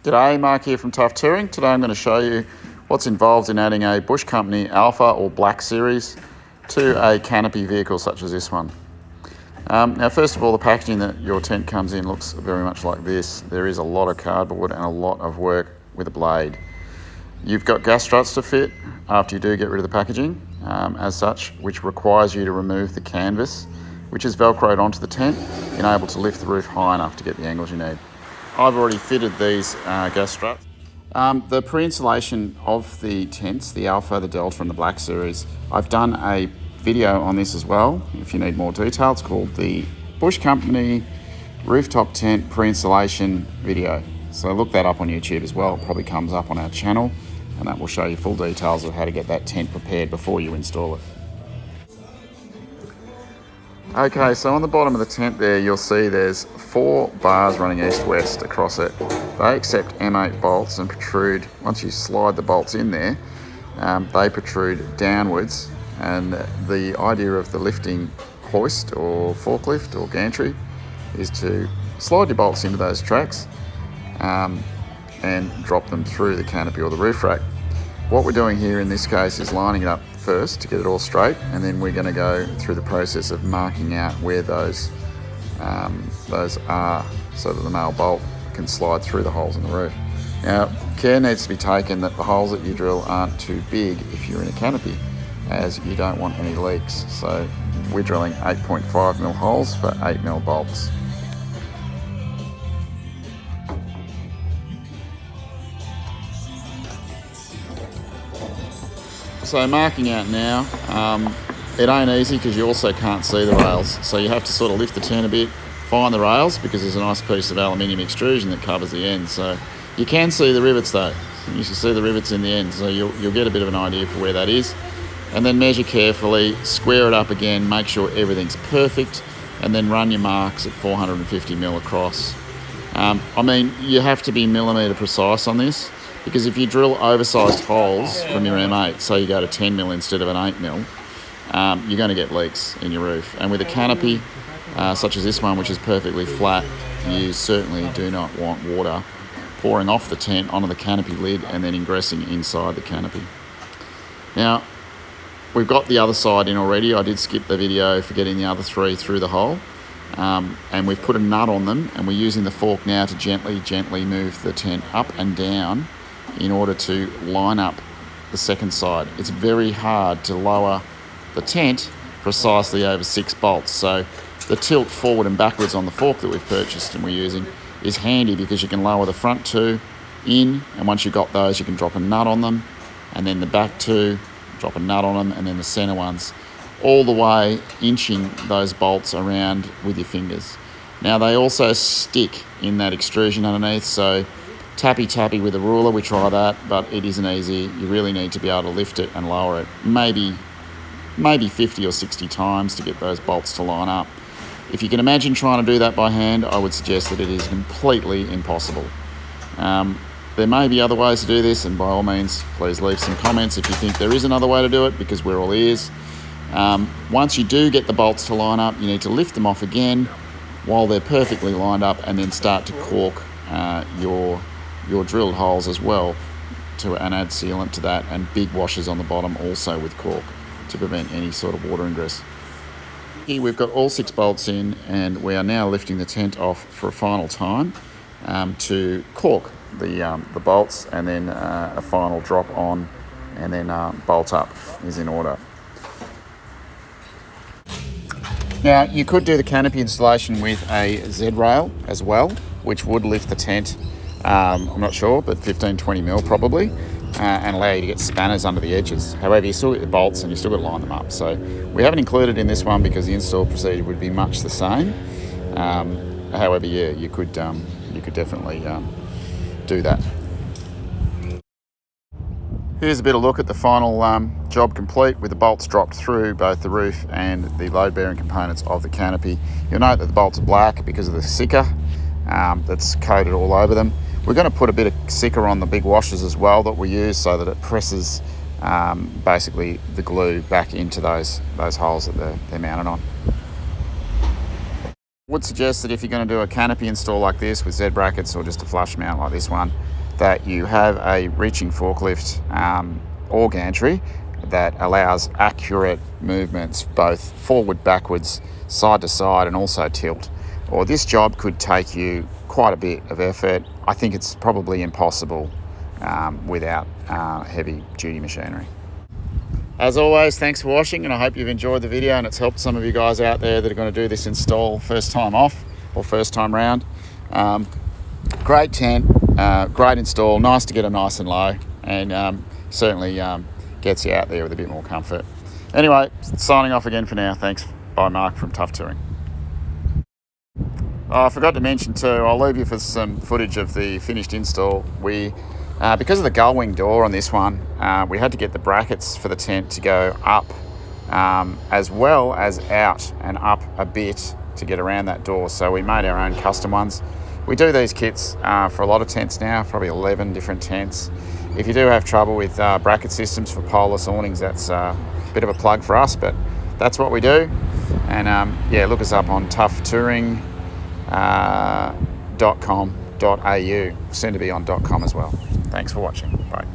G'day, Mark here from Tough Touring. Today I'm going to show you what's involved in adding a Bush Company Alpha or Black Series to a canopy vehicle such as this one. Now first of all, the packaging that your tent comes in looks very much like this. There is a lot of cardboard and a lot of work with a blade. You've got gas struts to fit after you do get rid of the packaging as such, which requires you to remove the canvas, which is velcroed onto the tent and able to lift the roof high enough to get the angles you need. I've already fitted these gas struts. The pre-installation of the tents, the Alpha, the Delta and the Black Series, I've done a video on this as well. If you need more detail, it's called the Bush Company Rooftop Tent Pre-Installation Video. So look that up on YouTube as well. It probably comes up on our channel and that will show you full details of how to get that tent prepared before you install it. Okay, so on the bottom of the tent there, you'll see there's 4 bars running east-west across it. They accept M8 bolts and protrude, once you slide the bolts in there, they protrude downwards. And the idea of the lifting hoist or forklift or gantry is to slide your bolts into those tracks and drop them through the canopy or the roof rack. What we're doing here in this case is lining it up first to get it all straight, and then we're going to go through the process of marking out where those are so that the male bolt can slide through the holes in the roof. Now, care needs to be taken that the holes that you drill aren't too big if you're in a canopy, as you don't want any leaks. So we're drilling 8.5mm holes for 8mm bolts. So marking out now, it ain't easy because you also can't see the rails. So you have to sort of lift the tent a bit, find the rails, because there's a nice piece of aluminium extrusion that covers the end. So you can see the rivets though. You can see the rivets in the end, so you'll get a bit of an idea for where that is. And then measure carefully, square it up again, make sure everything's perfect, and then run your marks at 450mm across. I mean, you have to be millimetre precise on this, because if you drill oversized holes from your M8, say you go to 10mm instead of an 8mm, you're going to get leaks in your roof. And with a canopy, such as this one, which is perfectly flat, you certainly do not want water pouring off the tent onto the canopy lid and then ingressing inside the canopy. Now, we've got the other side in already. I did skip the video for getting the other 3 through the hole. And we've put a nut on them, and we're using the fork now to gently move the tent up and down in order to line up the second side. It's very hard to lower the tent precisely over 6 bolts. So the tilt forward and backwards on the fork that we've purchased and we're using is handy because you can lower the front 2 in, and once you've got those, you can drop a nut on them, and then the back 2, drop a nut on them, and then the center ones, all the way inching those bolts around with your fingers. Now they also stick in that extrusion underneath, so tappy with a ruler, we try that, but it isn't easy. You really need to be able to lift it and lower it maybe 50 or 60 times to get those bolts to line up. If you can imagine trying to do that by hand, I would suggest that it is completely impossible. There may be other ways to do this, and by all means, please leave some comments if you think there is another way to do it, because we're all ears. Once you do get the bolts to line up, you need to lift them off again while they're perfectly lined up, and then start to cork your drilled holes as well and add sealant to that, and big washers on the bottom also with cork to prevent any sort of water ingress. Here we've got all 6 bolts in, and we are now lifting the tent off for a final time to cork the bolts, and then a final drop on, and then bolt up is in order. Now you could do the canopy installation with a Z-rail as well, which would lift the tent, I'm not sure, but 15-20mm probably, and allow you to get spanners under the edges. However, you still get your bolts and you still got to line them up. So we haven't included in this one because the install procedure would be much the same. However, yeah, you could definitely do that. Here's a bit of look at the final job complete, with the bolts dropped through both the roof and the load-bearing components of the canopy. You'll note that the bolts are black because of the Sika that's coated all over them. We're going to put a bit of Sika on the big washers as well that we use, so that it presses basically the glue back into those holes that they're mounted on. Would suggest that if you're going to do a canopy install like this with Z brackets or just a flush mount like this one, that you have a reaching forklift or gantry that allows accurate movements both forward, backwards, side to side, and also tilt. Or this job could take you quite a bit of effort. I think it's probably impossible without heavy duty machinery. As always, thanks for watching, and I hope you've enjoyed the video and it's helped some of you guys out there that are going to do this install first time off or first time round. Great tent, great install, nice to get them nice and low, and certainly gets you out there with a bit more comfort. Anyway, signing off again for now. Thanks. Bye, Mark from Tough Touring. Oh, I forgot to mention too, I'll leave you for some footage of the finished install. Because of the gull wing door on this one, we had to get the brackets for the tent to go up as well as out and up a bit to get around that door. So we made our own custom ones. We do these kits for a lot of tents now, probably 11 different tents. If you do have trouble with bracket systems for poleless awnings, that's a bit of a plug for us, but that's what we do. And yeah, look us up on toughtouring.com.au, soon to be on .com as well. Thanks for watching. Bye.